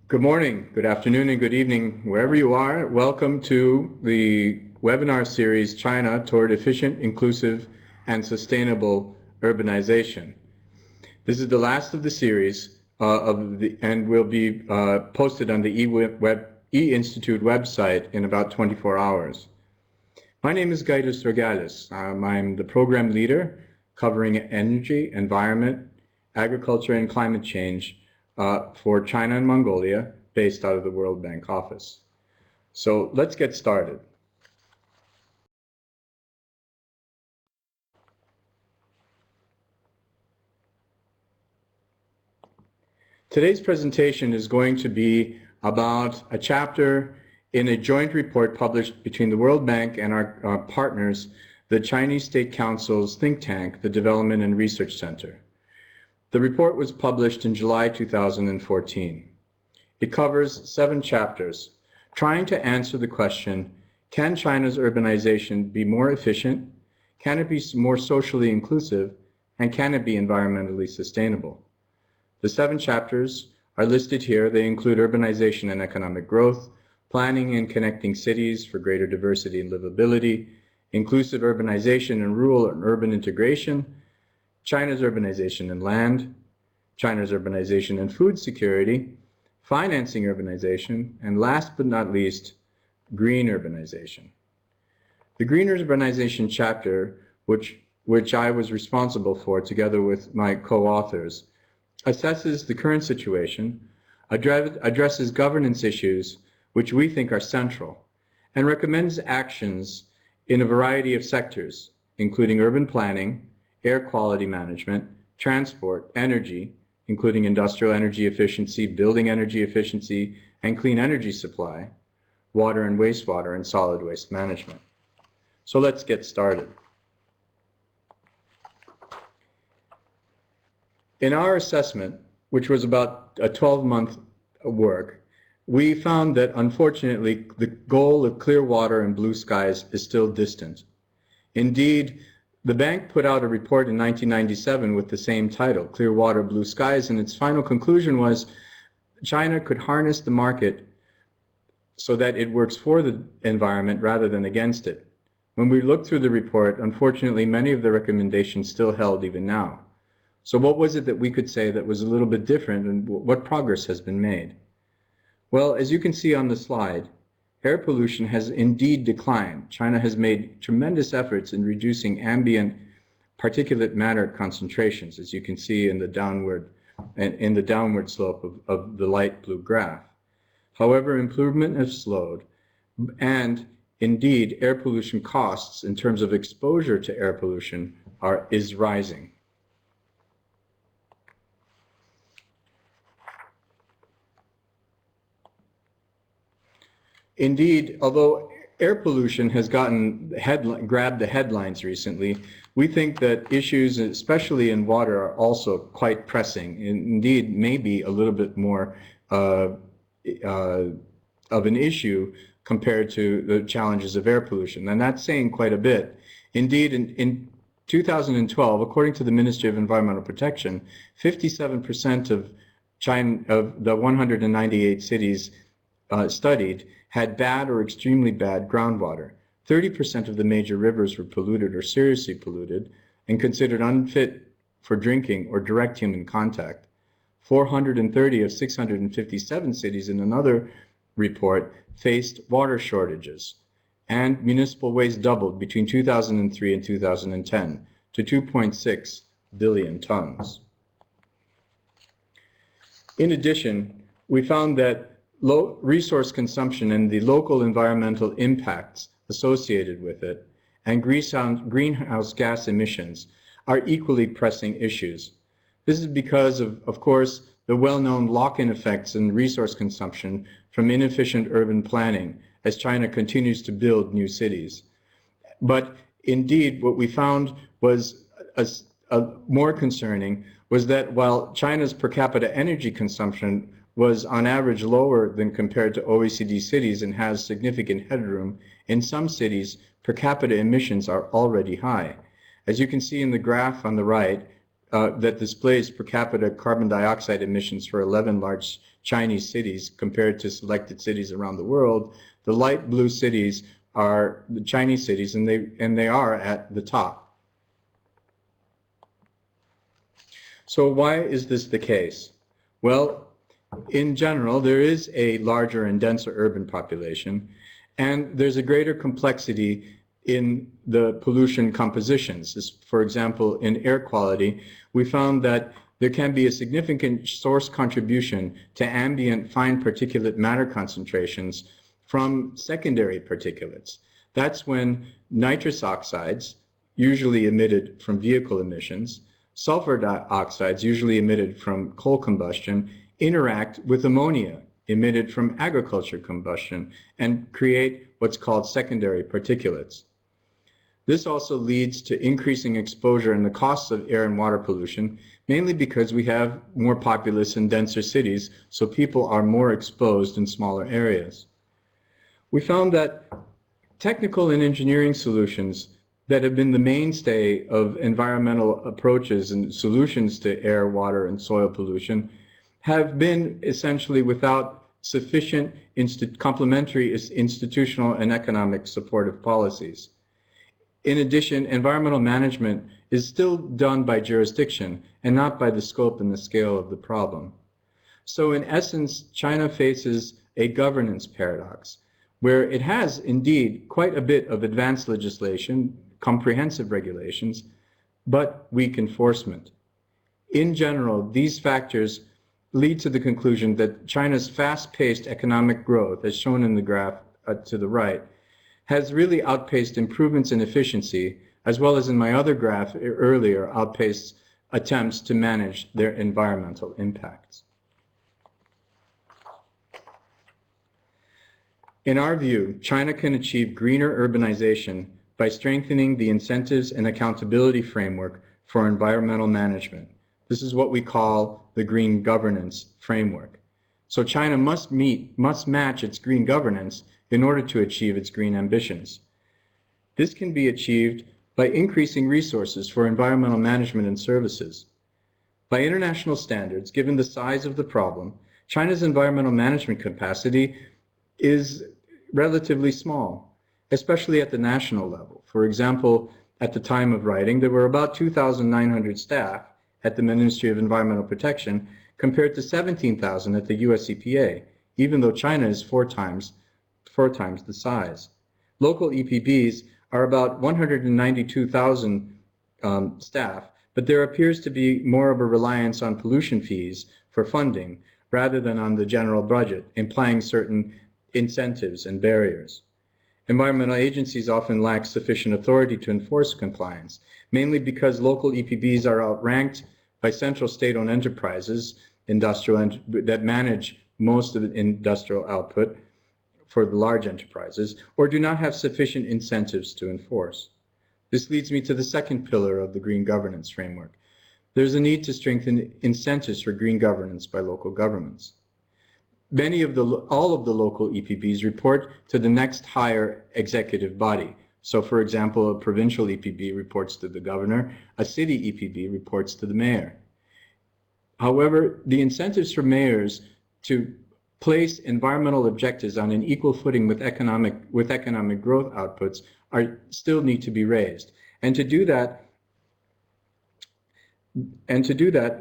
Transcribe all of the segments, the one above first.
Good morning, good afternoon, and good evening, wherever you are. Welcome to the webinar series, China Toward Efficient, Inclusive, and Sustainable Urbanization. This is the last of the series and will be posted on the E-Institute website in about 24 hours. My name is Gaidos Regalis. I'm the program leader covering energy, environment, agriculture, and climate change for China and Mongolia, based out of the World Bank office. So let's get started. Today's presentation is going to be about a chapter in a joint report published between the World Bank and our partners, the Chinese State Council's think tank, the Development and Research Center. The report was published in July 2014. It covers 7 chapters, trying to answer the question, can China's urbanization be more efficient? Can it be more socially inclusive? And can it be environmentally sustainable? The 7 chapters are listed here. They include urbanization and economic growth, planning and connecting cities for greater diversity and livability, inclusive urbanization and rural and urban integration, China's urbanization and land, China's urbanization and food security, financing urbanization, and last but not least, green urbanization. The green urbanization chapter, which I was responsible for together with my co-authors, assesses the current situation, addresses governance issues which we think are central, and recommends actions in a variety of sectors, including urban planning, air quality management, transport, energy, including industrial energy efficiency, building energy efficiency, and clean energy supply, water and wastewater, and solid waste management. So let's get started. In our assessment, which was about a 12-month work, we found that unfortunately the goal of clear water and blue skies is still distant. Indeed, the bank put out a report in 1997 with the same title, Clear Water, Blue Skies, and its final conclusion was China could harness the market so that it works for the environment rather than against it. When we looked through the report, unfortunately, many of the recommendations still held even now. So what was it that we could say that was a little bit different, and what progress has been made? Well, as you can see on the slide, air pollution has indeed declined. China has made tremendous efforts in reducing ambient particulate matter concentrations, as you can see in the downward slope of the light blue graph. However, improvement has slowed, and indeed, air pollution costs in terms of exposure to air pollution is rising. Indeed, although air pollution has grabbed the headlines recently, we think that issues, especially in water, are also quite pressing. Indeed, maybe a little bit more of an issue compared to the challenges of air pollution, and that's saying quite a bit. Indeed, in 2012, according to the Ministry of Environmental Protection, 57% of the 198 cities studied had bad or extremely bad groundwater. 30% of the major rivers were polluted or seriously polluted and considered unfit for drinking or direct human contact. 430 of 657 cities in another report faced water shortages, and municipal waste doubled between 2003 and 2010 to 2.6 billion tons. In addition, we found that low resource consumption and the local environmental impacts associated with it and greenhouse gas emissions are equally pressing issues. This is because of course, the well-known lock-in effects in resource consumption from inefficient urban planning as China continues to build new cities. But indeed, what we found was more concerning was that while China's per capita energy consumption was on average lower than compared to OECD cities and has significant headroom, in some cities per capita emissions are already high. As you can see in the graph on the right, that displays per capita carbon dioxide emissions for 11 large Chinese cities compared to selected cities around the world, the light blue cities are the Chinese cities, and they are at the top. So why is this the case? Well, in general, there is a larger and denser urban population, and there's a greater complexity in the pollution compositions. For example, in air quality, we found that there can be a significant source contribution to ambient fine particulate matter concentrations from secondary particulates. That's when nitrous oxides, usually emitted from vehicle emissions, sulfur dioxides, usually emitted from coal combustion, interact with ammonia emitted from agriculture combustion and create what's called secondary particulates. This also leads to increasing exposure and the costs of air and water pollution, mainly because we have more populous and denser cities, so people are more exposed in smaller areas. We found that technical and engineering solutions that have been the mainstay of environmental approaches and solutions to air, water, and soil pollution have been essentially without sufficient complementary institutional and economic supportive policies. In addition, environmental management is still done by jurisdiction and not by the scope and the scale of the problem. So in essence, China faces a governance paradox, where it has indeed quite a bit of advanced legislation, comprehensive regulations, but weak enforcement. In general, these factors lead to the conclusion that China's fast-paced economic growth, as shown in the graph to the right, has really outpaced improvements in efficiency, as well as in my other graph earlier, outpaced attempts to manage their environmental impacts. In our view, China can achieve greener urbanization by strengthening the incentives and accountability framework for environmental management. This is what we call the green governance framework. So China must match its green governance in order to achieve its green ambitions. This can be achieved by increasing resources for environmental management and services. By international standards, given the size of the problem, China's environmental management capacity is relatively small, especially at the national level. For example, at the time of writing, there were about 2,900 staff at the Ministry of Environmental Protection compared to 17,000 at the US EPA, even though China is four times the size. Local EPBs are about 192,000 staff, but there appears to be more of a reliance on pollution fees for funding rather than on the general budget, implying certain incentives and barriers. Environmental agencies often lack sufficient authority to enforce compliance, mainly because local EPBs are outranked by central state-owned enterprises that manage most of the industrial output for the large enterprises, or do not have sufficient incentives to enforce. This leads me to the second pillar of the green governance framework. There's a need to strengthen incentives for green governance by local governments. All of the local EPBs report to the next higher executive body. So for example, a provincial EPB reports to the governor, a city EPB reports to the mayor. However, the incentives for mayors to place environmental objectives on an equal footing with economic growth outputs still need to be raised. And to do that,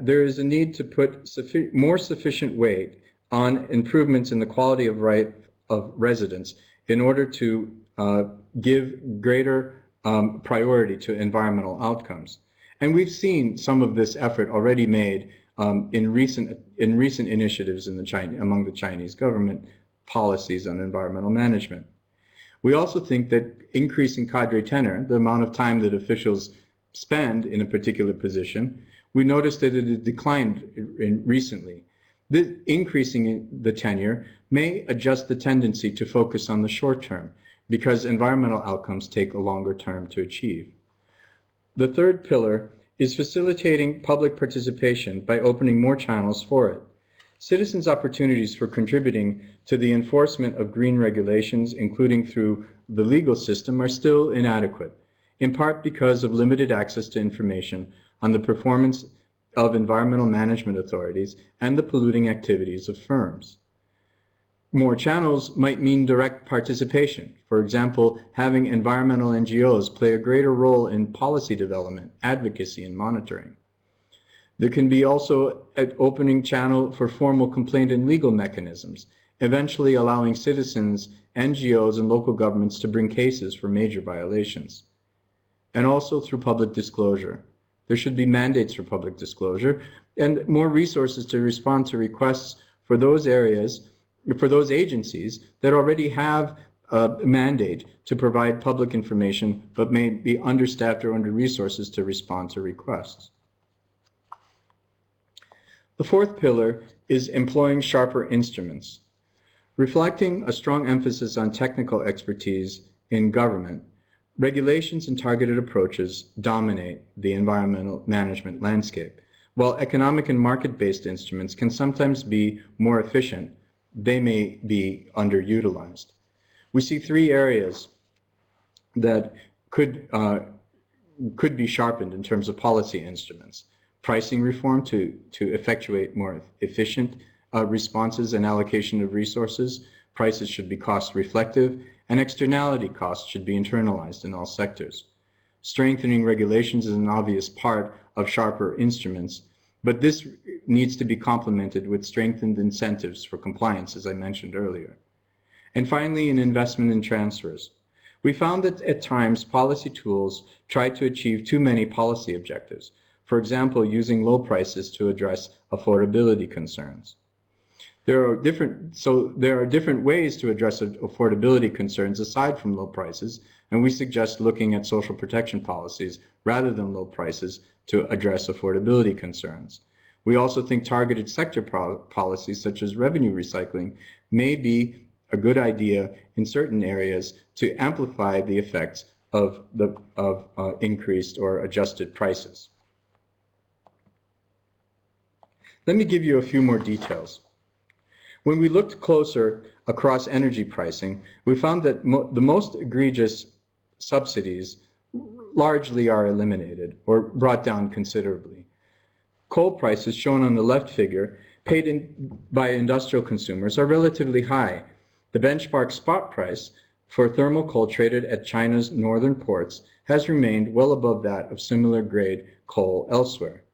there is a need to put more sufficient weight on improvements in the quality of life of residents in order to give greater priority to environmental outcomes. And we've seen some of this effort already made in recent initiatives among the Chinese government policies on environmental management. We also think that increasing cadre tenure, the amount of time that officials spend in a particular position, we noticed that it had declined recently. Increasing the tenure may adjust the tendency to focus on the short term because environmental outcomes take a longer term to achieve. The third pillar is facilitating public participation by opening more channels for it. Citizens' opportunities for contributing to the enforcement of green regulations, including through the legal system, are still inadequate, in part because of limited access to information on the performance of environmental management authorities and the polluting activities of firms. More channels might mean direct participation. For example, having environmental NGOs play a greater role in policy development, advocacy, and monitoring. There can be also an opening channel for formal complaint and legal mechanisms, eventually allowing citizens, NGOs, and local governments to bring cases for major violations. And also through public disclosure. There should be mandates for public disclosure and more resources to respond to requests for those areas, for those agencies that already have a mandate to provide public information but may be understaffed or under resources to respond to requests. The fourth pillar is employing sharper instruments. Reflecting a strong emphasis on technical expertise in government, regulations and targeted approaches dominate the environmental management landscape. While economic and market-based instruments can sometimes be more efficient, they may be underutilized. We see three areas that could be sharpened in terms of policy instruments. Pricing reform to effectuate more efficient responses and allocation of resources. Prices should be cost reflective, and externality costs should be internalized in all sectors. Strengthening regulations is an obvious part of sharper instruments, but this needs to be complemented with strengthened incentives for compliance, as I mentioned earlier. And finally, an investment in transfers. We found that at times policy tools try to achieve too many policy objectives. For example, using low prices to address affordability concerns. There are different ways to address affordability concerns aside from low prices, and we suggest looking at social protection policies rather than low prices to address affordability concerns. We also think targeted sector policies such as revenue recycling may be a good idea in certain areas to amplify the effects of increased or adjusted prices. Let me give you a few more details. When we looked closer across energy pricing, we found that the most egregious subsidies largely are eliminated or brought down considerably. Coal prices, shown on the left figure, paid by industrial consumers are relatively high. The benchmark spot price for thermal coal traded at China's northern ports has remained well above that of similar grade coal elsewhere.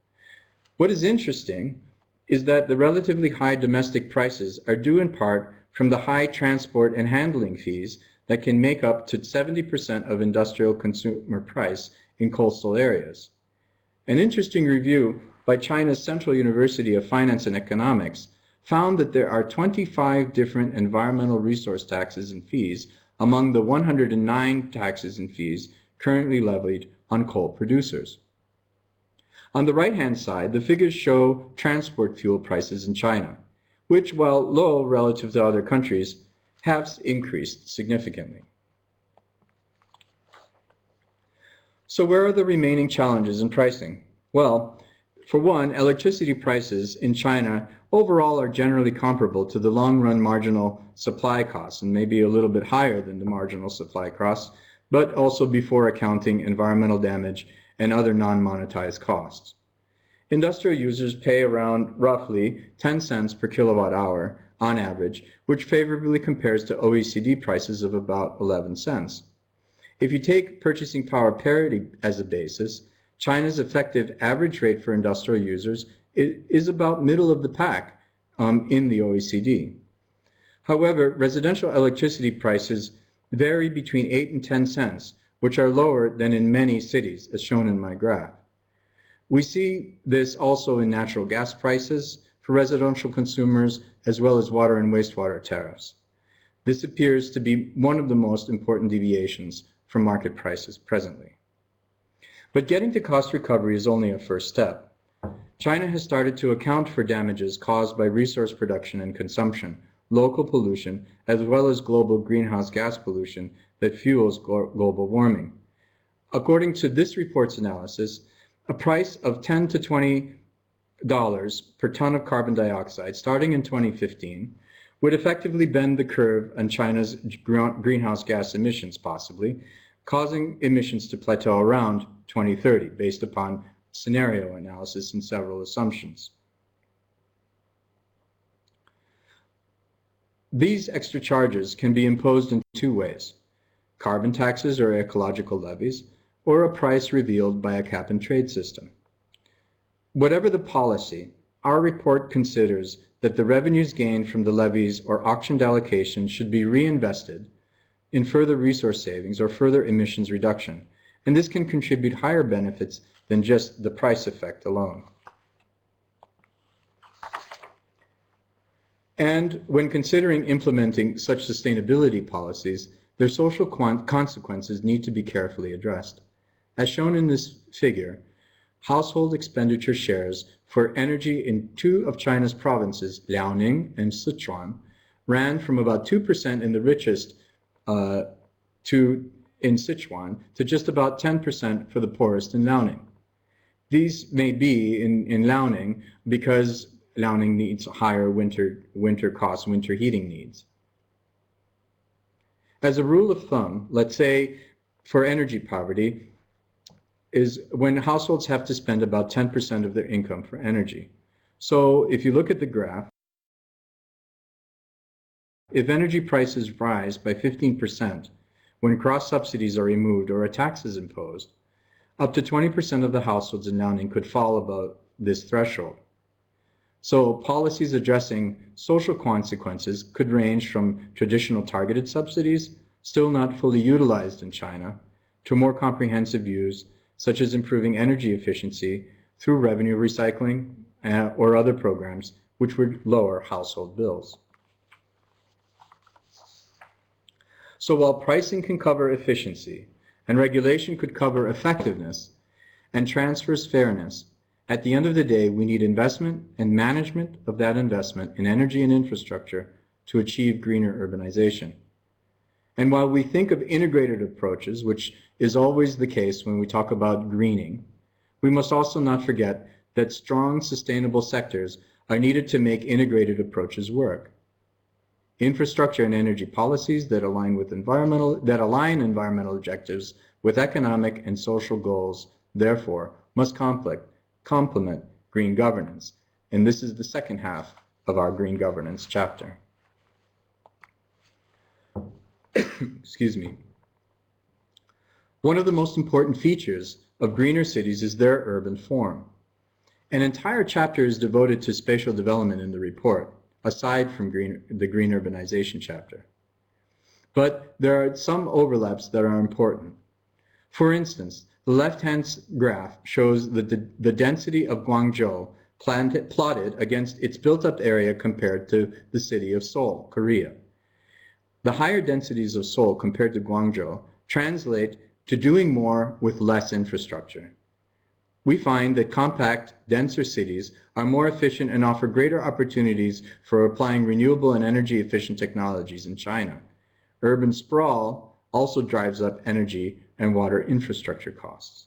What is interesting is that the relatively high domestic prices are due in part from the high transport and handling fees that can make up to 70% of industrial consumer price in coastal areas. An interesting review by China's Central University of Finance and Economics found that there are 25 different environmental resource taxes and fees among the 109 taxes and fees currently levied on coal producers. On the right-hand side, the figures show transport fuel prices in China, which, while low relative to other countries, have increased significantly. So where are the remaining challenges in pricing? Well, for one, electricity prices in China overall are generally comparable to the long-run marginal supply costs and maybe a little bit higher than the marginal supply costs, but also before accounting environmental damage and other non-monetized costs. Industrial users pay around roughly 10 cents per kilowatt hour on average, which favorably compares to OECD prices of about 11 cents. If you take purchasing power parity as a basis, China's effective average rate for industrial users is about middle of the pack in the OECD. However, residential electricity prices vary between 8 and 10 cents, which are lower than in many cities, as shown in my graph. We see this also in natural gas prices for residential consumers, as well as water and wastewater tariffs. This appears to be one of the most important deviations from market prices presently. But getting to cost recovery is only a first step. China has started to account for damages caused by resource production and consumption, local pollution, as well as global greenhouse gas pollution that fuels global warming. According to this report's analysis, a price of $10 to $20 per ton of carbon dioxide starting in 2015 would effectively bend the curve on China's greenhouse gas emissions, possibly, causing emissions to plateau around 2030 based upon scenario analysis and several assumptions. These extra charges can be imposed in two ways: carbon taxes or ecological levies, or a price revealed by a cap and trade system. Whatever the policy, our report considers that the revenues gained from the levies or auctioned allocations should be reinvested in further resource savings or further emissions reduction, and this can contribute higher benefits than just the price effect alone. And when considering implementing such sustainability policies, their social consequences need to be carefully addressed. As shown in this figure, household expenditure shares for energy in two of China's provinces, Liaoning and Sichuan, ran from about 2% in the richest in Sichuan to just about 10% for the poorest in Liaoning. These may be in Liaoning because Liaoning needs higher winter heating needs. As a rule of thumb, let's say for energy poverty is when households have to spend about 10% of their income for energy. So if you look at the graph, if energy prices rise by 15% when cross subsidies are removed or a tax is imposed, up to 20% of the households in Liaoning could fall above this threshold. So policies addressing social consequences could range from traditional targeted subsidies, still not fully utilized in China, to more comprehensive views, such as improving energy efficiency through revenue recycling or other programs which would lower household bills. So while pricing can cover efficiency and regulation could cover effectiveness and transfers fairness, at the end of the day, we need investment and management of that investment in energy and infrastructure to achieve greener urbanization. And while we think of integrated approaches, which is always the case when we talk about greening, we must also not forget that strong, sustainable sectors are needed to make integrated approaches work. Infrastructure and energy policies that align environmental objectives with economic and social goals, therefore, must complement green governance. And this is the second half of our green governance chapter. Excuse me. One of the most important features of greener cities is their urban form. An entire chapter is devoted to spatial development in the report, aside from the green urbanization chapter. But there are some overlaps that are important. For instance, the left-hand graph shows the density of Guangzhou plotted against its built-up area compared to the city of Seoul, Korea. The higher densities of Seoul compared to Guangzhou translate to doing more with less infrastructure. We find that compact, denser cities are more efficient and offer greater opportunities for applying renewable and energy-efficient technologies in China. Urban sprawl also drives up energy and water infrastructure costs.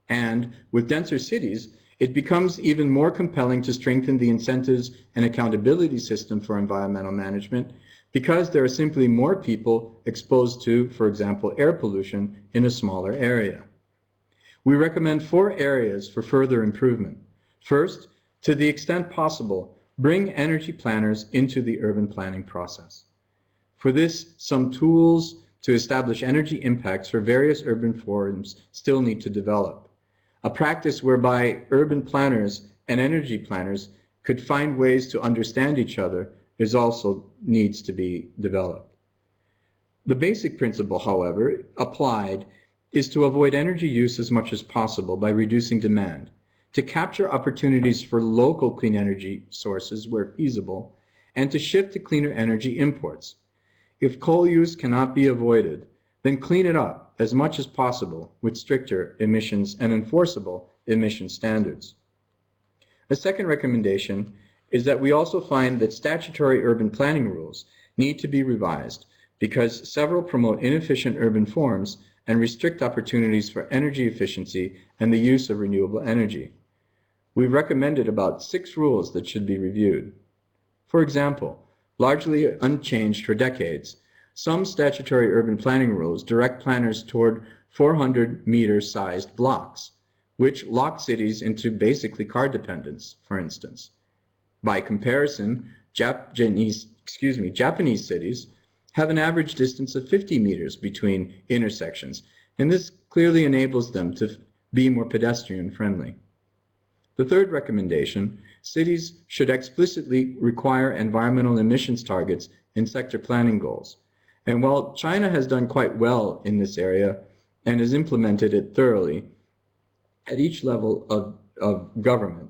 And with denser cities, it becomes even more compelling to strengthen the incentives and accountability system for environmental management because there are simply more people exposed to, for example, air pollution in a smaller area. We recommend 4 areas for further improvement. First, to the extent possible, bring energy planners into the urban planning process. For this, some tools to establish energy impacts for various urban forms still need to develop. A practice whereby urban planners and energy planners could find ways to understand each other also needs to be developed. The basic principle, however, applied is to avoid energy use as much as possible by reducing demand, to capture opportunities for local clean energy sources where feasible, and to shift to cleaner energy imports. If coal use cannot be avoided, then clean it up as much as possible with stricter emissions and enforceable emission standards. A second recommendation is that we also find that statutory urban planning rules need to be revised because several promote inefficient urban forms and restrict opportunities for energy efficiency and the use of renewable energy. We've recommended about 6 rules that should be reviewed. For example, largely unchanged for decades, some statutory urban planning rules direct planners toward 400-meter sized blocks, which lock cities into basically car dependence, for instance. By comparison, Japanese cities have an average distance of 50 meters between intersections, and this clearly enables them to be more pedestrian friendly. The third recommendation, cities should explicitly require environmental emissions targets in sector planning goals. And while China has done quite well in this area and has implemented it thoroughly at each level of government,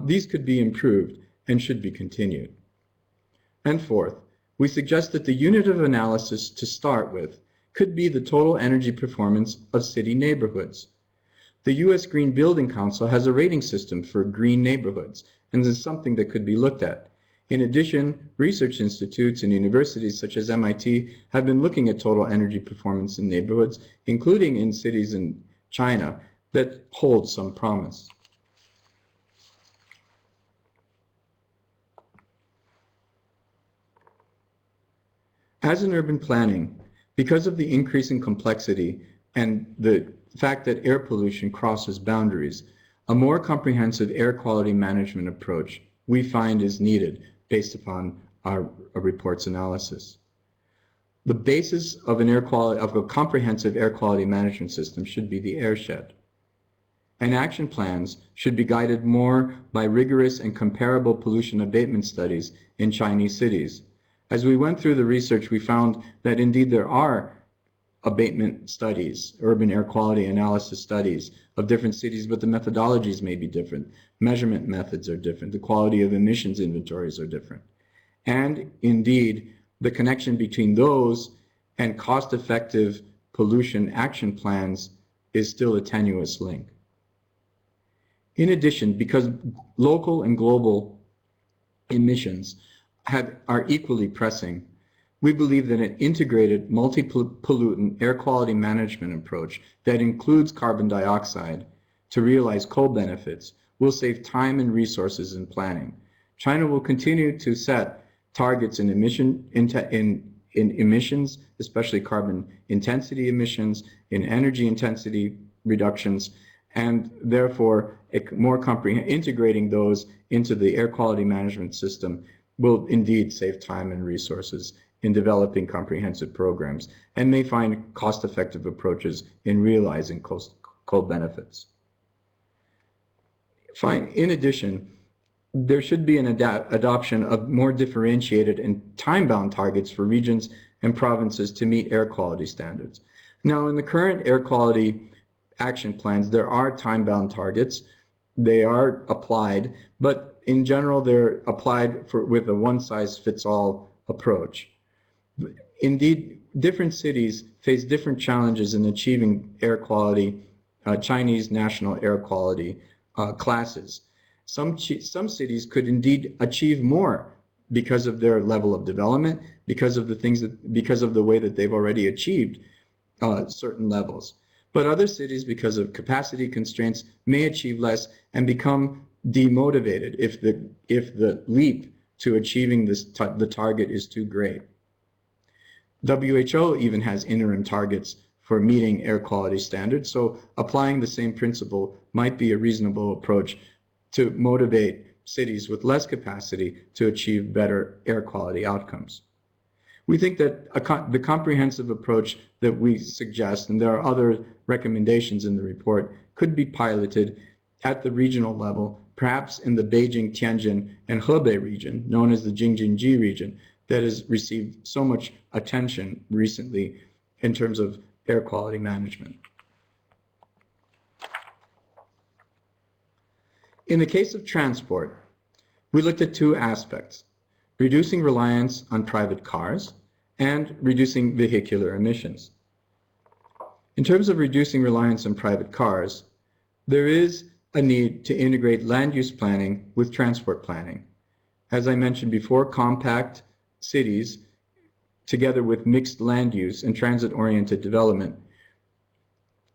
these could be improved and should be continued. And fourth, we suggest that the unit of analysis to start with could be the total energy performance of city neighborhoods. The U.S. Green Building Council has a rating system for green neighborhoods, and this is something that could be looked at. In addition, research institutes and universities such as MIT have been looking at total energy performance in neighborhoods, including in cities in China, that hold some promise. As in urban planning, because of the increasing complexity and the fact that air pollution crosses boundaries, a more comprehensive air quality management approach we find is needed based upon our report's analysis. The basis of a comprehensive air quality management system should be the airshed. And action plans should be guided more by rigorous and comparable pollution abatement studies in Chinese cities. As we went through the research, we found that indeed there are abatement studies, urban air quality analysis studies of different cities, but the methodologies may be different. Measurement methods are different. The quality of emissions inventories are different. And indeed, the connection between those and cost-effective pollution action plans is still a tenuous link. In addition, because local and global emissions are equally pressing, we believe that an integrated multi-pollutant air quality management approach that includes carbon dioxide to realize co-benefits will save time and resources in planning. China will continue to set targets in emissions, especially carbon intensity emissions, in energy intensity reductions, and therefore integrating those into the air quality management system will indeed save time and resources in developing comprehensive programs and may find cost-effective approaches in realizing co-benefits. In addition, there should be an adoption of more differentiated and time-bound targets for regions and provinces to meet air quality standards. Now, in the current air quality action plans, there are time-bound targets. They are applied, but in general, they're applied with a one-size-fits-all approach. Indeed, different cities face different challenges in achieving air quality, Chinese national air quality classes. Some cities could indeed achieve more because of their level of development, because of the way that they've already achieved certain levels. But other cities, because of capacity constraints, may achieve less and become demotivated if the leap to achieving the target is too great. WHO even has interim targets for meeting air quality standards, so applying the same principle might be a reasonable approach to motivate cities with less capacity to achieve better air quality outcomes. We think that the comprehensive approach that we suggest, and there are other recommendations in the report, could be piloted at the regional level, perhaps in the Beijing, Tianjin, and Hebei region, known as the Jing-Jin-Ji region, that has received so much attention recently in terms of air quality management. In the case of transport, we looked at two aspects: reducing reliance on private cars and reducing vehicular emissions. In terms of reducing reliance on private cars, there is a need to integrate land use planning with transport planning. As I mentioned before, compact cities, together with mixed land use and transit-oriented development,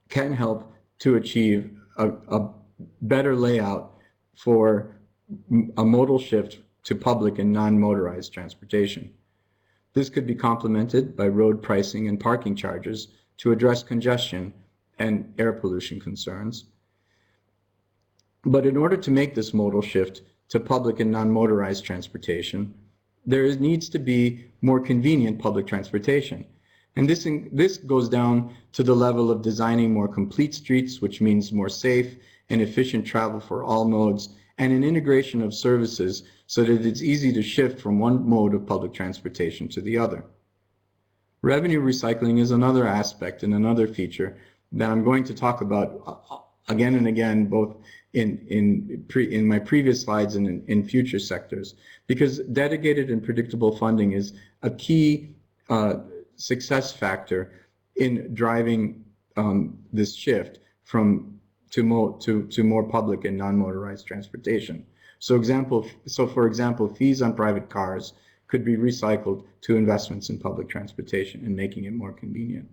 can help to achieve a better layout for a modal shift to public and non-motorized transportation. This could be complemented by road pricing and parking charges to address congestion and air pollution concerns. But in order to make this modal shift to public and non-motorized transportation, there needs to be more convenient public transportation. And this goes down to the level of designing more complete streets, which means more safe and efficient travel for all modes, and an integration of services so that it's easy to shift from one mode of public transportation to the other. Revenue recycling is another aspect and another feature that I'm going to talk about again and again, both in my previous slides and in future sectors, because dedicated and predictable funding is a key success factor in driving this shift to more public and non-motorized transportation. So for example, fees on private cars could be recycled to investments in public transportation and making it more convenient.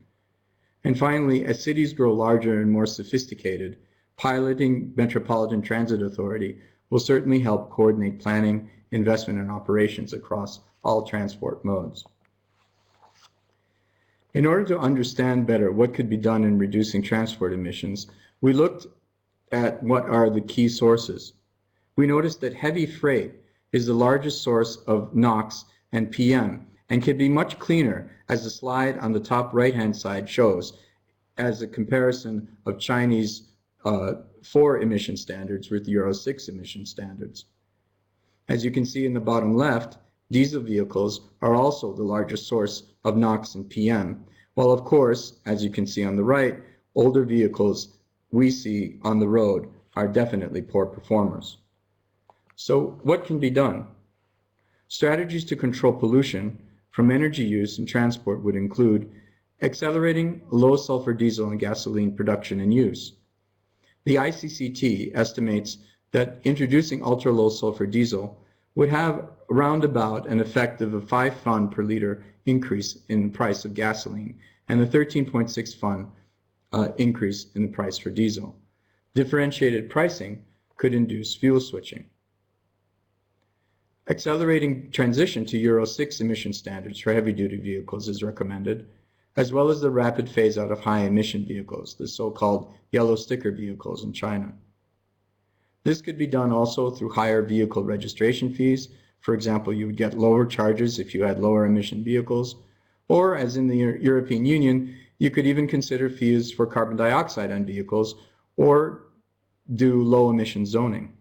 And finally, as cities grow larger and more sophisticated, piloting Metropolitan Transit Authority will certainly help coordinate planning, investment, and operations across all transport modes. In order to understand better what could be done in reducing transport emissions, we looked at what are the key sources. We noticed that heavy freight is the largest source of NOx and PM and can be much cleaner, as the slide on the top right-hand side shows, as a comparison of Chinese 4 emission standards with Euro 6 emission standards. As you can see in the bottom left, diesel vehicles are also the largest source of NOx and PM, while of course, as you can see on the right, older vehicles we see on the road are definitely poor performers. So what can be done? Strategies to control pollution from energy use and transport would include accelerating low sulfur diesel and gasoline production and use. The ICCT estimates that introducing ultra low sulfur diesel would have roundabout an effect of a 5 fun per liter increase in the price of gasoline and a 13.6 fun increase in the price for diesel. Differentiated pricing could induce fuel switching. Accelerating transition to Euro 6 emission standards for heavy-duty vehicles is recommended, as well as the rapid phase-out of high-emission vehicles, the so-called yellow sticker vehicles in China. This could be done also through higher vehicle registration fees. For example, you would get lower charges if you had lower emission vehicles, or as in the European Union, you could even consider fees for carbon dioxide on vehicles or do low emission zoning.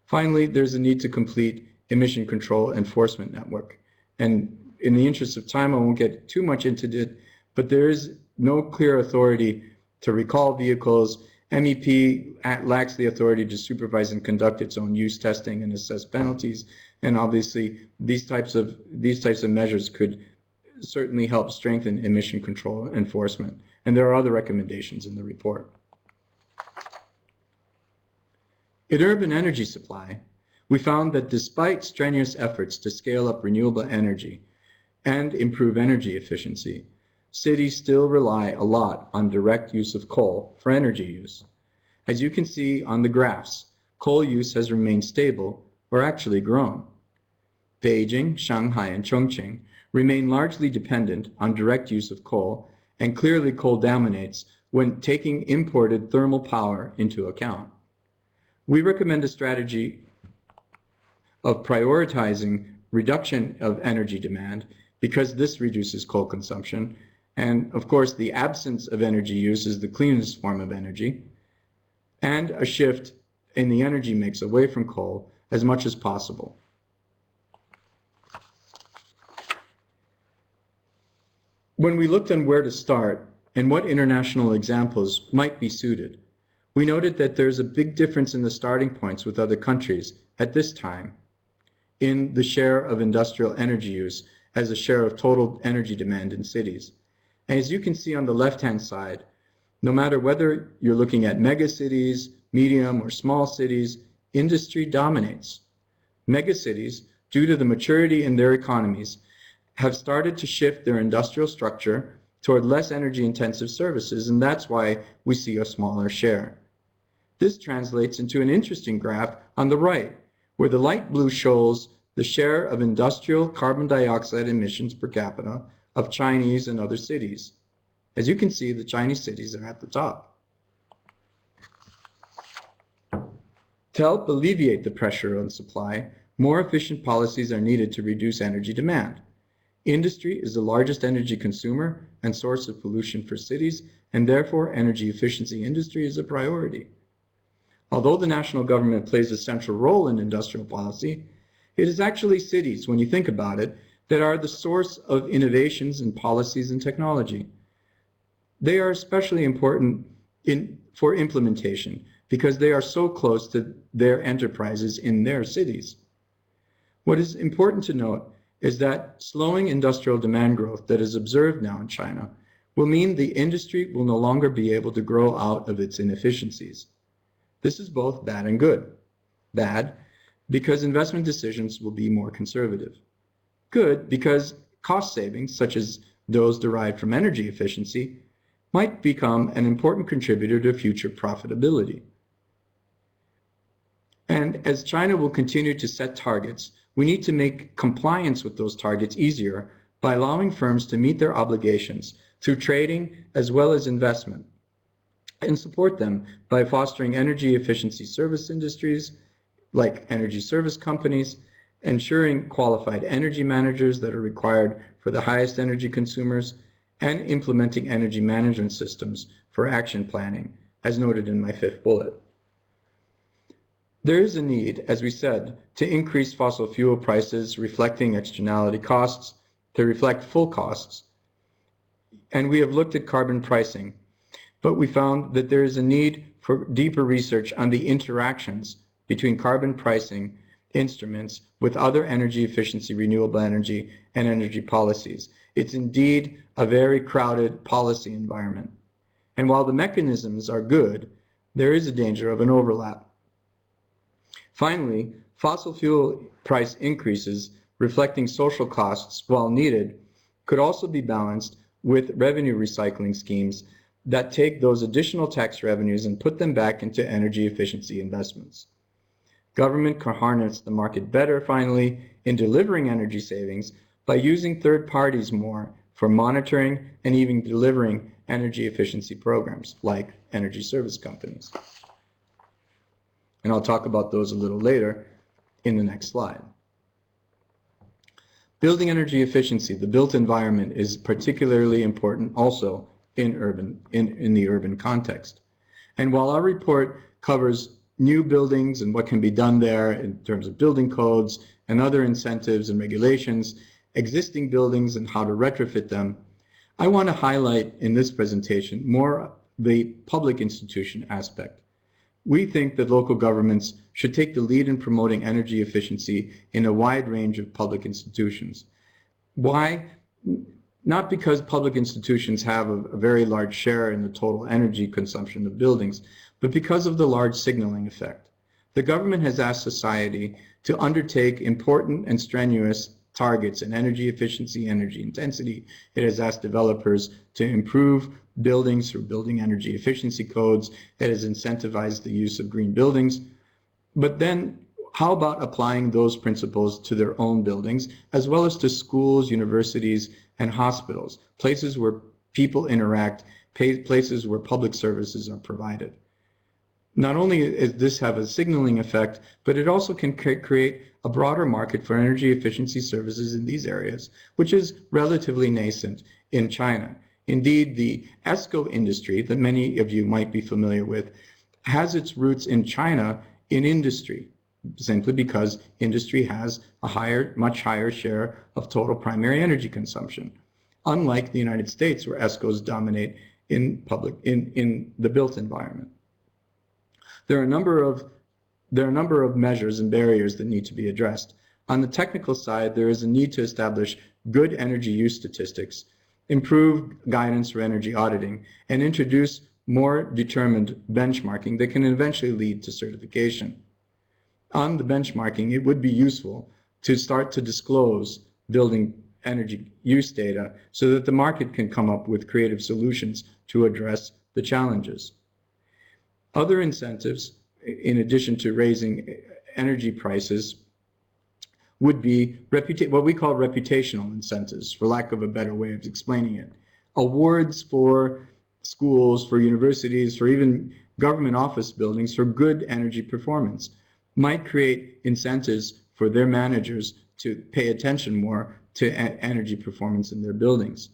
Finally, there's a need to complete emission control enforcement network. And in the interest of time, I won't get too much into it, but there is no clear authority to recall vehicles. MEP lacks the authority to supervise and conduct its own use testing and assess penalties. And obviously, these types of measures could certainly help strengthen emission control enforcement. And there are other recommendations in the report. In urban energy supply, we found that despite strenuous efforts to scale up renewable energy and improve energy efficiency, cities still rely a lot on direct use of coal for energy use. As you can see on the graphs, coal use has remained stable or actually grown. Beijing, Shanghai, and Chongqing remain largely dependent on direct use of coal, and clearly coal dominates when taking imported thermal power into account. We recommend a strategy of prioritizing reduction of energy demand because this reduces coal consumption. And of course, the absence of energy use is the cleanest form of energy, and a shift in the energy mix away from coal as much as possible. When we looked on where to start and what international examples might be suited, we noted that there's a big difference in the starting points with other countries at this time in the share of industrial energy use as a share of total energy demand in cities. And as you can see on the left-hand side, no matter whether you're looking at megacities, medium or small cities, industry dominates. Megacities, due to the maturity in their economies, have started to shift their industrial structure toward less energy-intensive services, and that's why we see a smaller share. This translates into an interesting graph on the right, where the light blue shows the share of industrial carbon dioxide emissions per capita of Chinese and other cities. As you can see, the Chinese cities are at the top. To help alleviate the pressure on supply, more efficient policies are needed to reduce energy demand. Industry is the largest energy consumer and source of pollution for cities, and therefore energy efficiency industry is a priority. Although the national government plays a central role in industrial policy, it is actually cities, when you think about it, that are the source of innovations in policies and technology. They are especially important for implementation because they are so close to their enterprises in their cities. What is important to note is that slowing industrial demand growth that is observed now in China will mean the industry will no longer be able to grow out of its inefficiencies. This is both bad and good. Bad, because investment decisions will be more conservative. Good, because cost savings, such as those derived from energy efficiency, might become an important contributor to future profitability. And as China will continue to set targets, we need to make compliance with those targets easier by allowing firms to meet their obligations through trading as well as investment, and support them by fostering energy efficiency service industries like energy service companies, ensuring qualified energy managers that are required for the highest energy consumers, and implementing energy management systems for action planning, as noted in my fifth bullet. There is a need, as we said, to increase fossil fuel prices reflecting externality costs, to reflect full costs. And we have looked at carbon pricing, but we found that there is a need for deeper research on the interactions between carbon pricing instruments with other energy efficiency, renewable energy, and energy policies. It's indeed a very crowded policy environment. And while the mechanisms are good, there is a danger of an overlap. Finally, fossil fuel price increases reflecting social costs, while needed, could also be balanced with revenue recycling schemes that take those additional tax revenues and put them back into energy efficiency investments. Government can harness the market better, finally, in delivering energy savings by using third parties more for monitoring and even delivering energy efficiency programs like energy service companies. And I'll talk about those a little later in the next slide. Building energy efficiency, the built environment, is particularly important also in the urban context. And while our report covers new buildings and what can be done there in terms of building codes and other incentives and regulations, existing buildings and how to retrofit them, I want to highlight in this presentation more the public institution aspect. We think that local governments should take the lead in promoting energy efficiency in a wide range of public institutions. Why? Not because public institutions have a very large share in the total energy consumption of buildings, but because of the large signaling effect. The government has asked society to undertake important and strenuous targets in energy efficiency, energy intensity. It has asked developers to improve buildings through building energy efficiency codes. It has incentivized the use of green buildings. But then how about applying those principles to their own buildings, as well as to schools, universities, and hospitals, places where people interact, places where public services are provided? Not only does this have a signaling effect, but it also can create a broader market for energy efficiency services in these areas, which is relatively nascent in China. Indeed, the ESCO industry that many of you might be familiar with has its roots in China in industry, simply because industry has a much higher share of total primary energy consumption, unlike the United States, where ESCOs dominate in the built environment. There are a number of measures and barriers that need to be addressed. On the technical side, there is a need to establish good energy use statistics, improve guidance for energy auditing, and introduce more determined benchmarking that can eventually lead to certification. On the benchmarking, it would be useful to start to disclose building energy use data so that the market can come up with creative solutions to address the challenges. Other incentives, in addition to raising energy prices, would be what we call reputational incentives, for lack of a better way of explaining it. Awards for schools, for universities, for even government office buildings for good energy performance. might create incentives for their managers to pay attention more to energy performance in their buildings.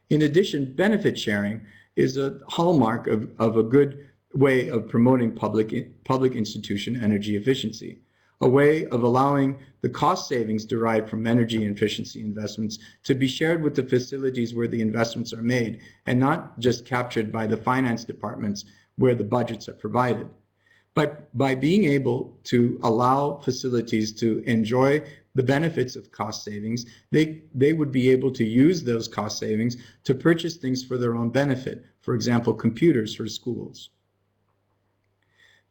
In addition, benefit sharing is a hallmark of a good way of promoting public institution energy efficiency, a way of allowing the cost savings derived from energy efficiency investments to be shared with the facilities where the investments are made and not just captured by the finance departments where the budgets are provided. But by being able to allow facilities to enjoy the benefits of cost savings, they would be able to use those cost savings to purchase things for their own benefit. For example, computers for schools.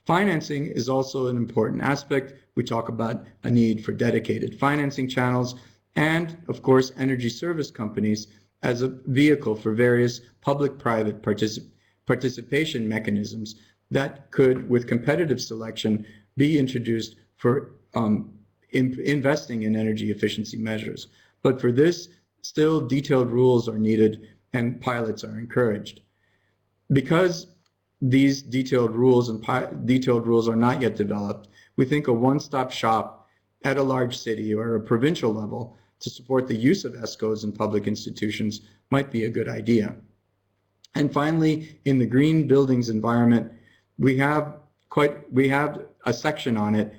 Financing is also an important aspect. We talk about a need for dedicated financing channels and, of course, energy service companies as a vehicle for various public-private participation mechanisms that could, with competitive selection, be introduced for investing in energy efficiency measures. But for this, still detailed rules are needed and pilots are encouraged. Because these detailed rules are not yet developed, we think a one-stop shop at a large city or a provincial level to support the use of ESCOs in public institutions might be a good idea. And finally, in the green buildings environment, we have a section on it,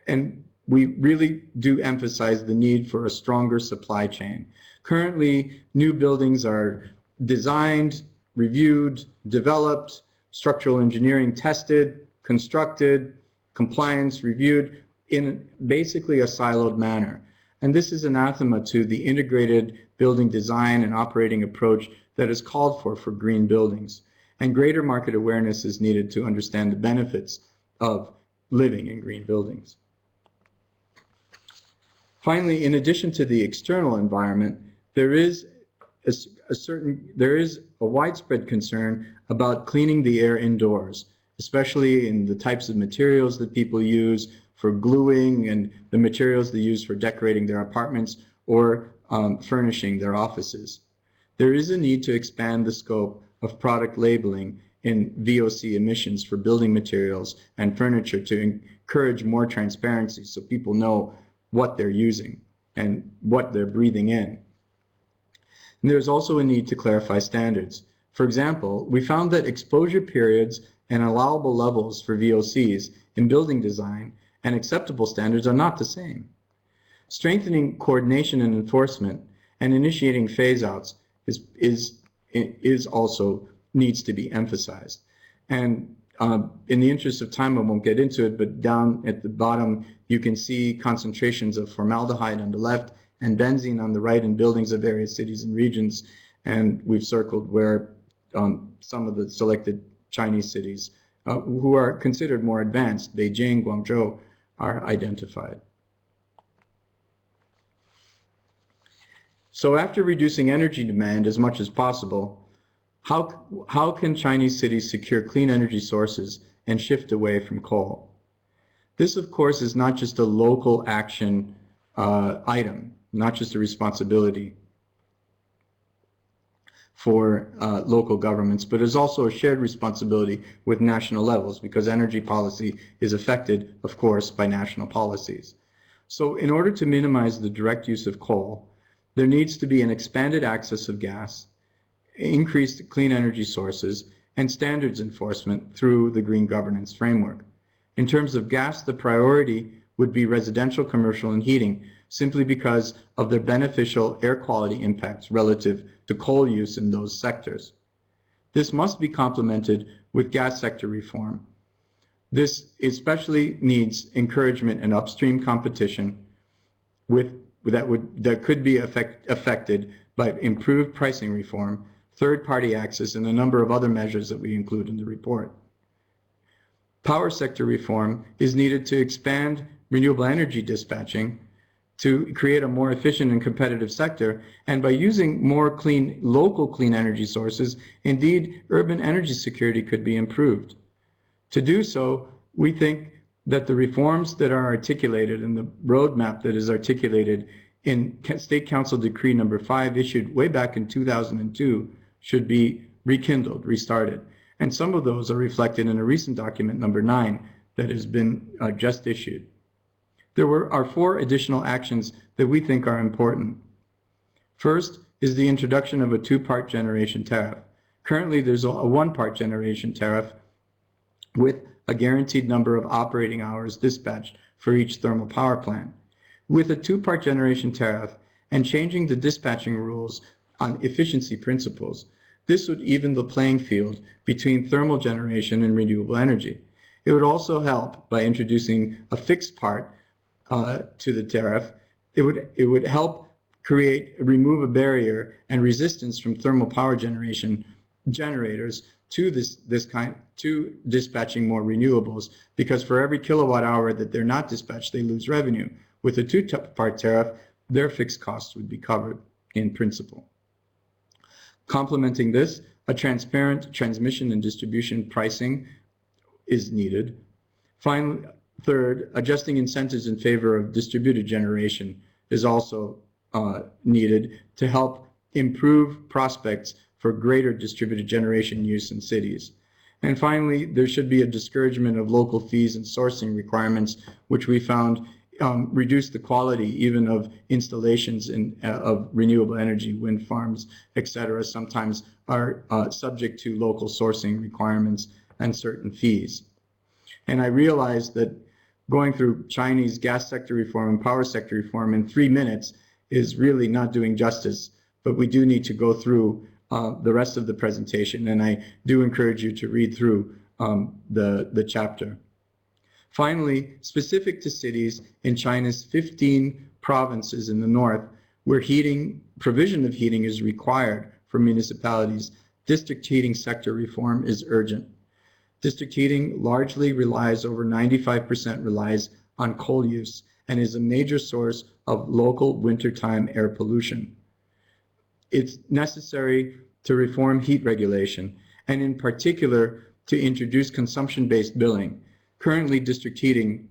and we really do emphasize the need for a stronger supply chain. Currently, new buildings are designed, reviewed, developed, structural engineering tested, constructed, compliance reviewed in basically a siloed manner. And this is anathema to the integrated building design and operating approach that is called for green buildings. And greater market awareness is needed to understand the benefits of living in green buildings. Finally, in addition to the external environment, there is a widespread concern about cleaning the air indoors, especially in the types of materials that people use for gluing and the materials they use for decorating their apartments or furnishing their offices. There is a need to expand the scope of product labeling in VOC emissions for building materials and furniture to encourage more transparency so people know what they're using and what they're breathing in. And there's also a need to clarify standards. For example, we found that exposure periods and allowable levels for VOCs in building design and acceptable standards are not the same. Strengthening coordination and enforcement and initiating phase-outs is also needs to be emphasized. And in the interest of time, I won't get into it, but down at the bottom, you can see concentrations of formaldehyde on the left and benzene on the right in buildings of various cities and regions. And we've circled where some of the selected Chinese cities who are considered more advanced, Beijing, Guangzhou, are identified. So after reducing energy demand as much as possible, how can Chinese cities secure clean energy sources and shift away from coal? This, of course, is not just a local action item, not just a responsibility for local governments, but is also a shared responsibility with national levels because energy policy is affected, of course, by national policies. So in order to minimize the direct use of coal, there needs to be an expanded access of gas, increased clean energy sources, and standards enforcement through the green governance framework. In terms of gas, the priority would be residential, commercial, and heating, simply because of their beneficial air quality impacts relative to coal use in those sectors. This must be complemented with gas sector reform. This especially needs encouragement and upstream competition that could be affected by improved pricing reform, third-party access, and a number of other measures that we include in the report. Power sector reform is needed to expand renewable energy dispatching to create a more efficient and competitive sector, and by using more local clean energy sources, indeed, urban energy security could be improved. To do so, we think that the reforms that are articulated in the roadmap that is articulated in State Council Decree number 5 issued way back in 2002 should be rekindled, restarted. And some of those are reflected in a recent document, number 9, that has been just issued. are 4 additional actions that we think are important. First is the introduction of a 2-part generation tariff. Currently, there's a 1-part generation tariff with a guaranteed number of operating hours dispatched for each thermal power plant. With a 2-part generation tariff and changing the dispatching rules on efficiency principles, this would even the playing field between thermal generation and renewable energy. It would also help by introducing a fixed part to the tariff. It would help remove a barrier and resistance from thermal power generators to to dispatching more renewables, because for every kilowatt hour that they're not dispatched, they lose revenue. With a 2-part tariff, their fixed costs would be covered in principle. Complementing this, a transparent transmission and distribution pricing is needed. Finally, third, adjusting incentives in favor of distributed generation is also needed to help improve prospects for greater distributed generation use in cities. And finally, there should be a discouragement of local fees and sourcing requirements, which we found reduce the quality even of installations of renewable energy, wind farms, etc. Sometimes are subject to local sourcing requirements and certain fees. And I realized that going through Chinese gas sector reform and power sector reform in 3 minutes is really not doing justice, but we do need to go through the rest of the presentation, and I do encourage you to read through the chapter. Finally, specific to cities in China's 15 provinces in the north, where provision of heating is required for municipalities, district heating sector reform is urgent. District heating largely relies, over 95% relies on coal use, and is a major source of local wintertime air pollution. It's necessary to reform heat regulation, and in particular to introduce consumption-based billing. Currently, district heating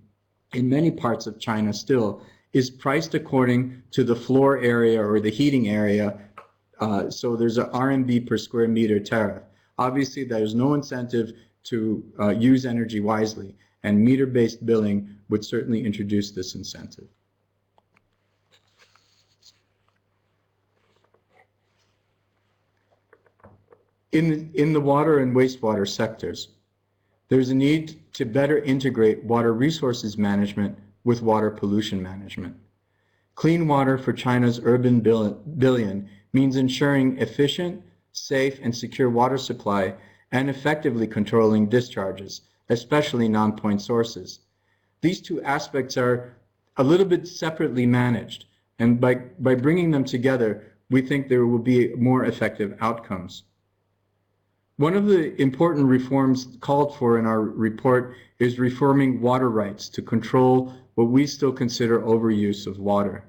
in many parts of China still is priced according to the floor area or the heating area. So there's a RMB per square meter tariff. Obviously, there's no incentive to use energy wisely, and meter-based billing would certainly introduce this incentive. In the water and wastewater sectors, there's a need to better integrate water resources management with water pollution management. Clean water for China's urban billion means ensuring efficient, safe, and secure water supply and effectively controlling discharges, especially non-point sources. These 2 aspects are a little bit separately managed, and by bringing them together, we think there will be more effective outcomes. One of the important reforms called for in our report is reforming water rights to control what we still consider overuse of water.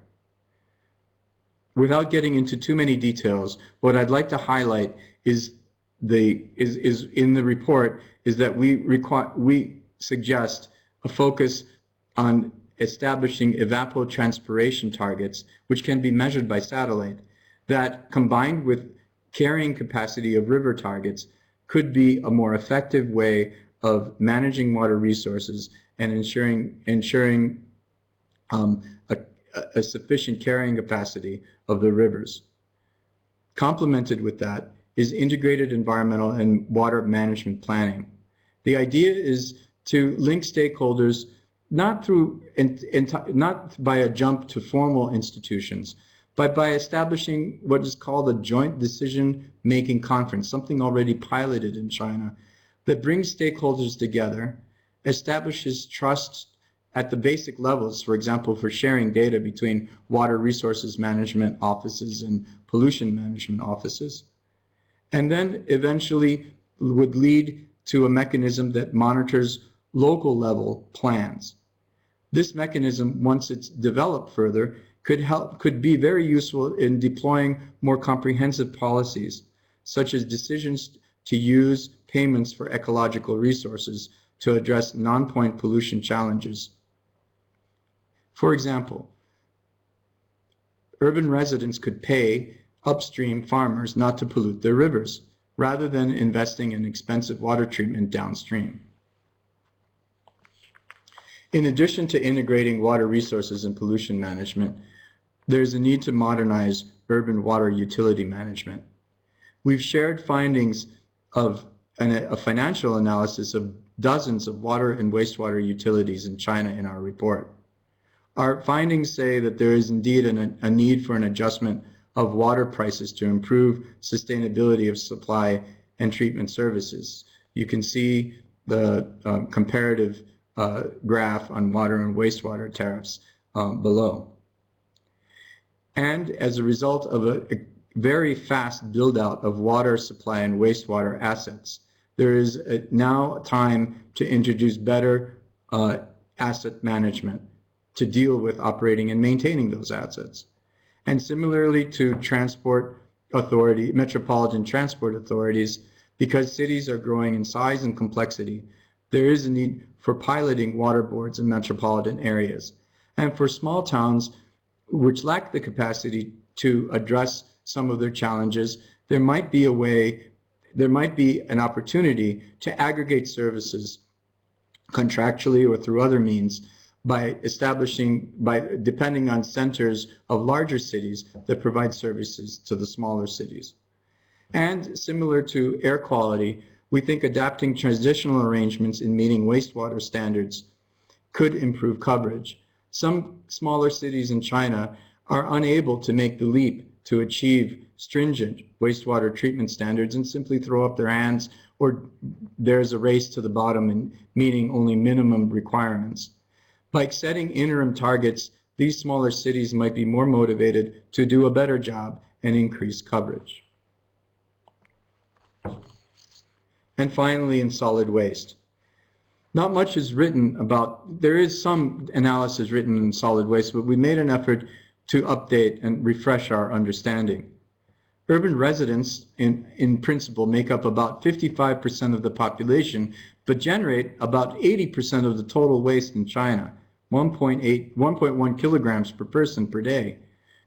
Without getting into too many details, what I'd like to highlight is in the report is that we suggest a focus on establishing evapotranspiration targets, which can be measured by satellite, that combined with carrying capacity of river targets could be a more effective way of managing water resources and ensuring a sufficient carrying capacity of the rivers. Complemented with that is integrated environmental and water management planning. The idea is to link stakeholders not by a jump to formal institutions, but by establishing what is called a joint decision-making conference, something already piloted in China, that brings stakeholders together, establishes trust at the basic levels, for example, for sharing data between water resources management offices and pollution management offices, and then eventually would lead to a mechanism that monitors local level plans. This mechanism, once it's developed further, could be very useful in deploying more comprehensive policies, such as decisions to use payments for ecological resources to address non-point pollution challenges. For example, urban residents could pay upstream farmers not to pollute their rivers, rather than investing in expensive water treatment downstream. In addition to integrating water resources and pollution management, there's a need to modernize urban water utility management. We've shared findings of a financial analysis of dozens of water and wastewater utilities in China in our report. Our findings say that there is indeed a need for an adjustment of water prices to improve sustainability of supply and treatment services. You can see the comparative graph on water and wastewater tariffs below. And as a result of a very fast build-out of water supply and wastewater assets, there is now time to introduce better asset management to deal with operating and maintaining those assets. And similarly to transport authority, metropolitan transport authorities, because cities are growing in size and complexity, there is a need for piloting water boards in metropolitan areas. And for small towns which lack the capacity to address some of their challenges, there might be an opportunity to aggregate services contractually or through other means by depending on centers of larger cities that provide services to the smaller cities. And similar to air quality, we think adapting transitional arrangements in meeting wastewater standards could improve coverage. Some smaller cities in China are unable to make the leap to achieve stringent wastewater treatment standards and simply throw up their hands, or there's a race to the bottom in meeting only minimum requirements. By setting interim targets, these smaller cities might be more motivated to do a better job and increase coverage. And finally, in solid waste. Not much is written about, there is some analysis written in solid waste, but we made an effort to update and refresh our understanding. Urban residents, in principle, make up about 55% of the population, but generate about 80% of the total waste in China, 1.1 kilograms per person per day,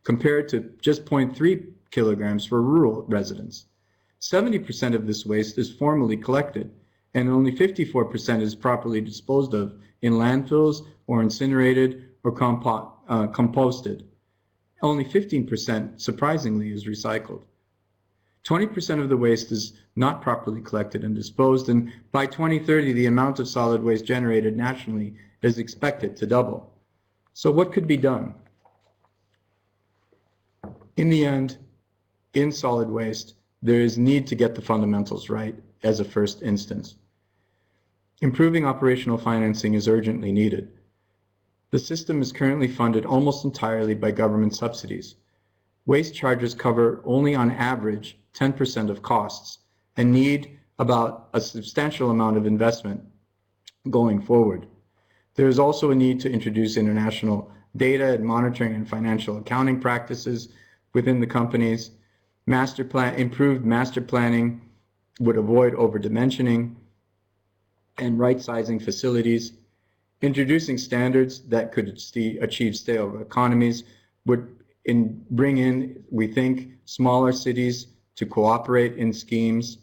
compared to just 0.3 kilograms for rural residents. 70% of this waste is formally collected, and only 54% is properly disposed of in landfills or incinerated or composted. Only 15%, surprisingly, is recycled. 20% of the waste is not properly collected and disposed, and by 2030, the amount of solid waste generated nationally is expected to double. So what could be done? In the end, in solid waste, there is need to get the fundamentals right as a first instance. Improving operational financing is urgently needed. The system is currently funded almost entirely by government subsidies. Waste charges cover only on average 10% of costs and need about a substantial amount of investment going forward. There is also a need to introduce international data and monitoring and financial accounting practices within the companies. Improved master planning would avoid over-dimensioning and right-sizing facilities. Introducing standards that could achieve scale economies would bring in, we think, smaller cities to cooperate in schemes.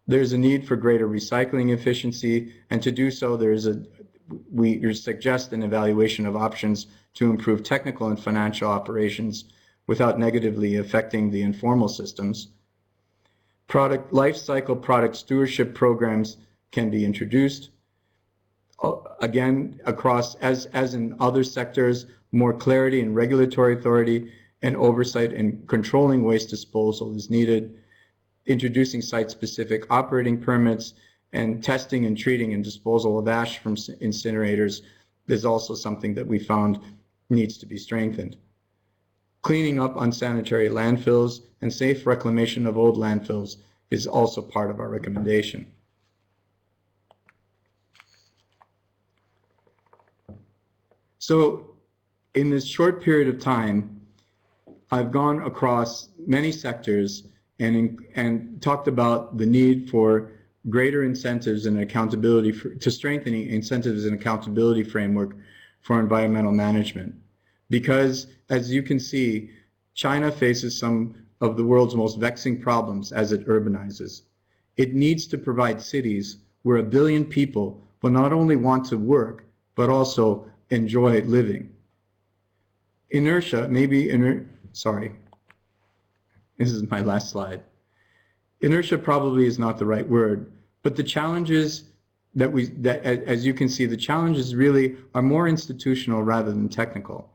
There's a need for greater recycling efficiency, and to do so, we suggest an evaluation of options to improve technical and financial operations without negatively affecting the informal systems. Life cycle product stewardship programs can be introduced. Again, across, as in other sectors, more clarity in regulatory authority and oversight and controlling waste disposal is needed. Introducing site-specific operating permits and testing and treating and disposal of ash from incinerators is also something that we found needs to be strengthened. Cleaning up unsanitary landfills and safe reclamation of old landfills is also part of our recommendation. So in this short period of time, I've gone across many sectors and talked about the need for greater incentives and accountability, to strengthening incentives and accountability framework for environmental management. Because, as you can see, China faces some of the world's most vexing problems as it urbanizes. It needs to provide cities where 1 billion people will not only want to work, but also enjoy living. Inertia, sorry, this is my last slide. Inertia probably is not the right word, but the challenges as you can see, the challenges really are more institutional rather than technical.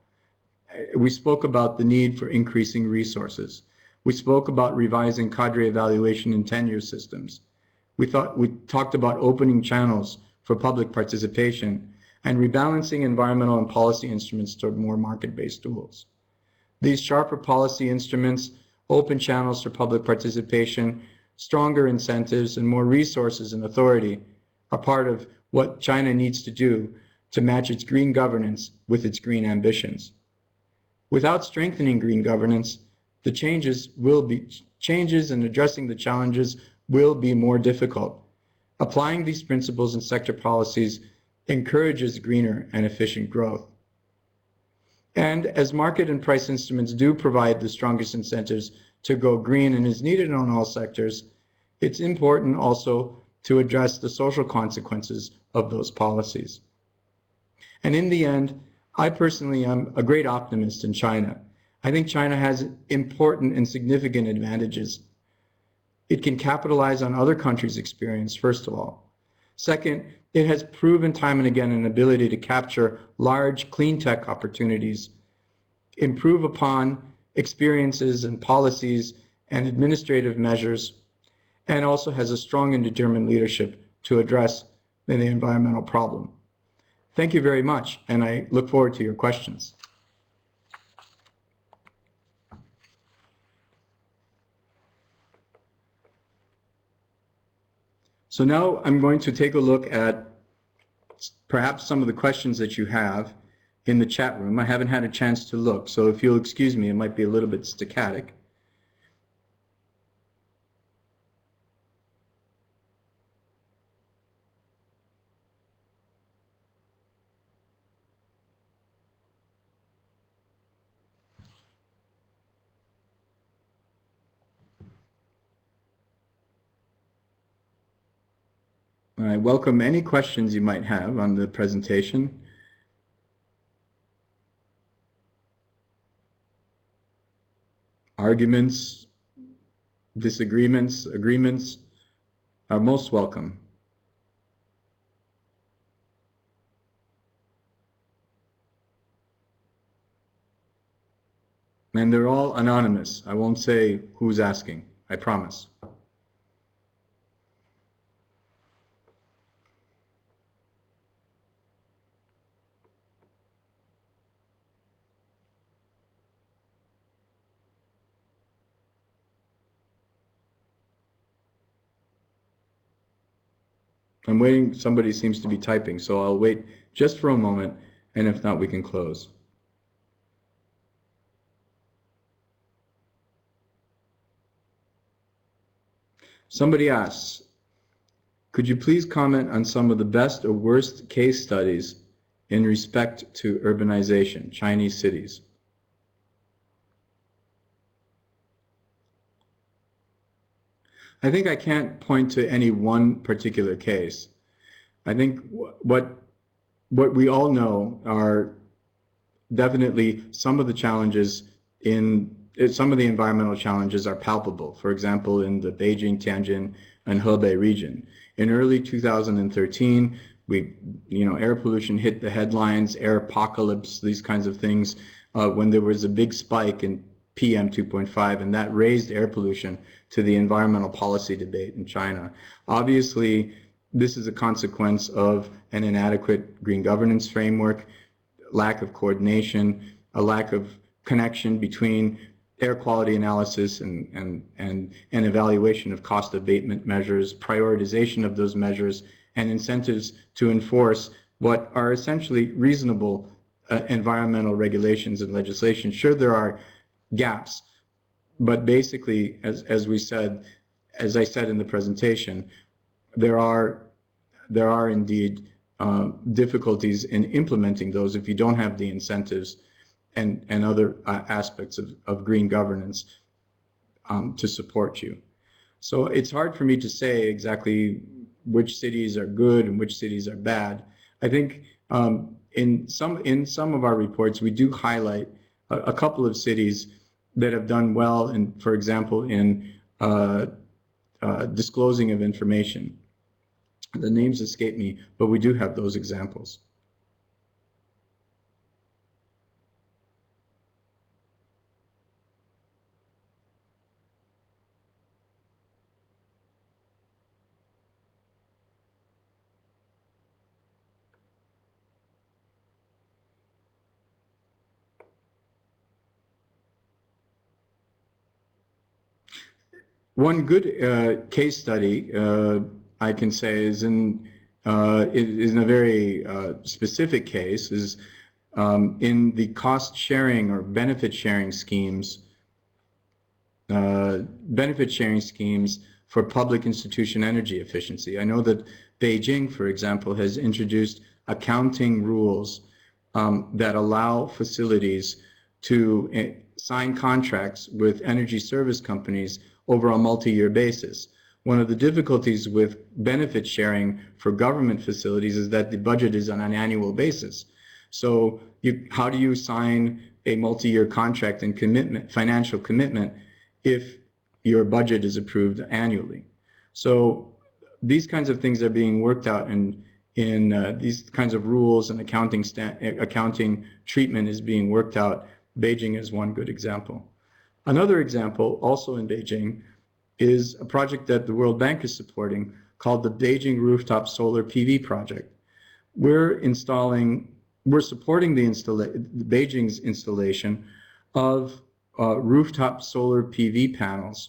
We spoke about the need for increasing resources. We spoke about revising cadre evaluation and tenure systems. We talked about opening channels for public participation and rebalancing environmental and policy instruments toward more market-based tools. These sharper policy instruments, open channels for public participation, stronger incentives, and more resources and authority are part of what China needs to do to match its green governance with its green ambitions. Without strengthening green governance, the changes and addressing the challenges will be more difficult. Applying these principles in sector policies encourages greener and efficient growth. And as market and price instruments do provide the strongest incentives to go green and is needed on all sectors, it's important also to address the social consequences of those policies. And in the end, I personally am a great optimist in China. I think China has important and significant advantages. It can capitalize on other countries' experience, first of all. Second, it has proven time and again an ability to capture large clean tech opportunities, improve upon experiences and policies and administrative measures, and also has a strong and determined leadership to address the environmental problem. Thank you very much, and I look forward to your questions. So now I'm going to take a look at perhaps some of the questions that you have in the chat room. I haven't had a chance to look, so if you'll excuse me, it might be a little bit staccatic. I welcome any questions you might have on the presentation. Arguments, disagreements, agreements are most welcome. And they're all anonymous. I won't say who's asking, I promise. I'm waiting, somebody seems to be typing, so I'll wait just for a moment, and if not, we can close. Somebody asks, could you please comment on some of the best or worst case studies in respect to urbanization, Chinese cities? I think I can't point to any one particular case. I think what we all know are definitely some of the challenges some of the environmental challenges are palpable. For example, in the Beijing, Tianjin, and Hebei region. In early 2013, air pollution hit the headlines, air apocalypse, these kinds of things, when there was a big spike in PM 2.5, and that raised air pollution to the environmental policy debate in China. Obviously, this is a consequence of an inadequate green governance framework, lack of coordination, a lack of connection between air quality analysis and evaluation of cost abatement measures, prioritization of those measures, and incentives to enforce what are essentially reasonable environmental regulations and legislation. Sure, there are gaps, but basically, as I said in the presentation, there are indeed difficulties in implementing those if you don't have the incentives and other aspects of green governance to support you. So it's hard for me to say exactly which cities are good and which cities are bad. I think In some of our reports, we do highlight a couple of cities that have done well, in, for example, in disclosing of information. The names escape me, but we do have those examples. One good case study I can say is in a very specific case is in the cost sharing or benefit sharing schemes for public institution energy efficiency. I know that Beijing, for example, has introduced accounting rules that allow facilities to sign contracts with energy service companies over a multi-year basis. One of the difficulties with benefit sharing for government facilities is that the budget is on an annual basis. So how do you sign a multi-year contract and commitment, financial commitment, if your budget is approved annually? So these kinds of things are being worked out, and in these kinds of rules and accounting treatment is being worked out. Beijing is one good example. Another example, also in Beijing, is a project that the World Bank is supporting called the Beijing Rooftop Solar PV Project. We're supporting Beijing's installation of rooftop solar PV panels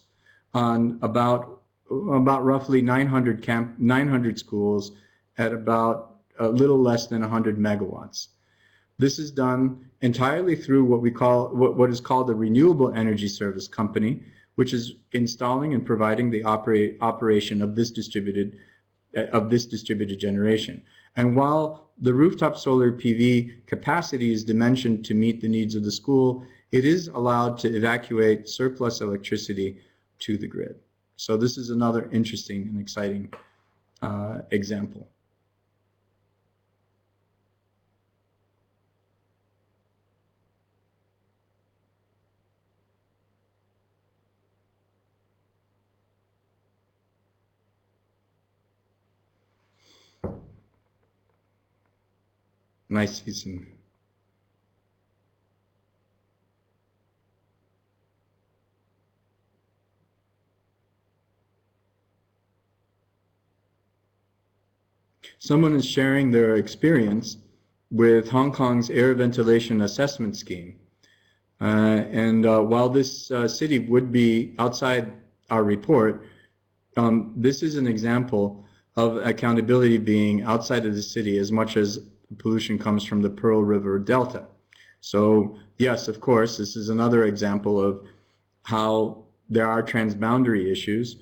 on about roughly 900 schools at about a little less than 100 megawatts. This is done entirely through what is called a renewable energy service company, which is installing and providing the operation of this distributed generation. And while the rooftop solar PV capacity is dimensioned to meet the needs of the school, it is allowed to evacuate surplus electricity to the grid. So this is another interesting and exciting example. Nice season. Someone is sharing their experience with Hong Kong's air ventilation assessment scheme. While this city would be outside our report, this is an example of accountability being outside of the city as much as pollution comes from the Pearl River Delta. So yes, of course, this is another example of how there are transboundary issues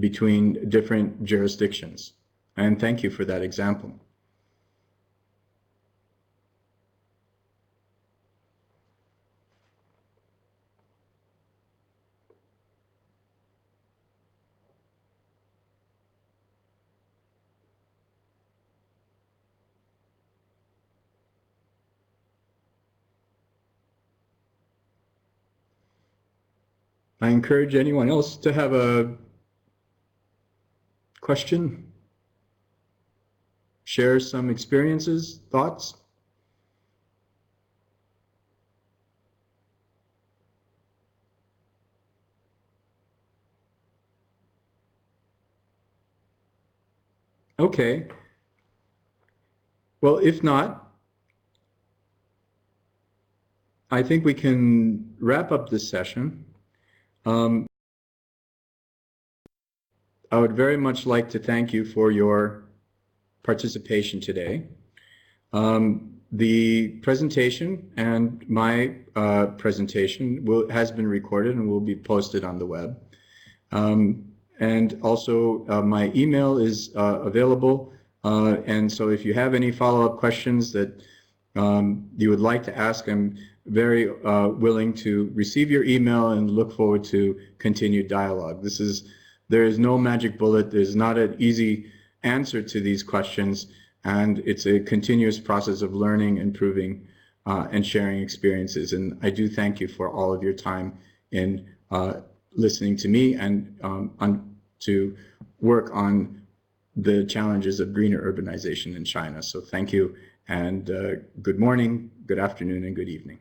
between different jurisdictions. And thank you for that example. I encourage anyone else to have a question, share some experiences, thoughts. Okay. Well, if not, I think we can wrap up this session. I would very much like to thank you for your participation today. The presentation and my presentation has been recorded and will be posted on the web. And also my email is available. And so if you have any follow-up questions that you would like to ask, I'm very willing to receive your email and look forward to continued dialogue. There is no magic bullet. There's not an easy answer to these questions, and it's a continuous process of learning, improving, and sharing experiences. And I do thank you for all of your time in listening to me and to work on the challenges of greener urbanization in China. So thank you, and good morning, good afternoon, and good evening.